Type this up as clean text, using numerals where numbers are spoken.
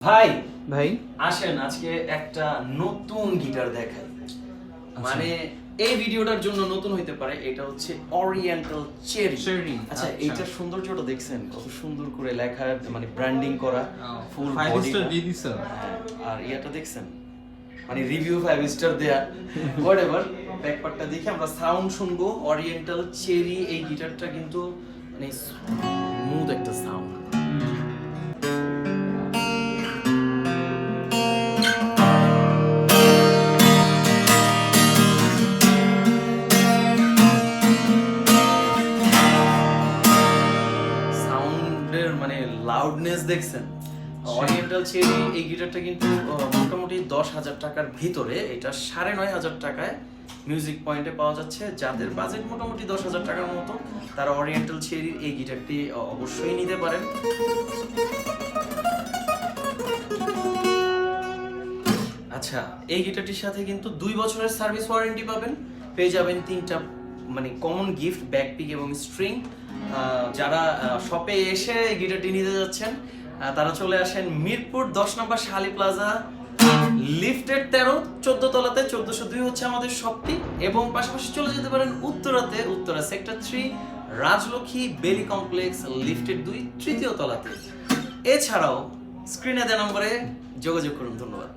ভাই ভাই আসেন আজকে একটা নতুন গিটার দেখাই। মানে এই ভিডিওটার জন্য নতুন হইতে পারে, এটা হচ্ছে ওরিয়েন্টাল চেরি। আচ্ছা এইটার সৌন্দর্যটা দেখছেন কত সুন্দর করে লেখা, মানে ব্র্যান্ডিং করা, ফুল 5 বডি। স্টার দিয়ে দিছেন। আর ইয়াটা দেখছেন, মানে রিভিউ 5 স্টার দেয়া হোয়াটএভার। ব্যাকপার্টটা দেখে আমরা সাউন্ড শুনবো। ওরিয়েন্টাল চেরি এই গিটারটা কিন্তু মানে স্মুথ একটা সাউন্ড। সাউন্ডের মানে লাউডনেস দেখছেন। ওরিয়েন্টাল চেরি এই গিটারটা কিন্তু মোটামুটি 10,000 টাকার ভিতরে, এটা 9,500 টাকায় মিউজিক পয়েন্টে পাওয়া যাচ্ছে। যাদের বাজেট মোটামুটি 10,000 টাকার মতো, তারা ওরিয়েন্টাল চেরির এই গিটারটি অবশ্যই নিতে পারেন। আচ্ছা, এই গিটারটির সাথে কিন্তু 2 বছরের সার্ভিস ওয়ারেন্টি পাবেন, পেয়ে যাবেন 3টা মানে কমন গিফট, ব্যাকপিক এবং স্ট্রিং। যারা শপে এসে এই গিটারটি নিতে যাচ্ছেন, তারা চলে আসেন মিরপুর 10 নম্বর শালি প্লাজা, লিফটেড 13, 14 তলাতে। 1402 হচ্ছে আমাদের শপটি, এবং পাশাপাশি চলে যেতে পারেন উত্তরাতে, উত্তরা সেক্টর 3, রাজলক্ষ্মী বেলি কমপ্লেক্স, লিফটেড 2, তৃতীয় তলাতে। এছাড়াও স্ক্রিনে দেওয়া নম্বরে যোগাযোগ করুন। ধন্যবাদ।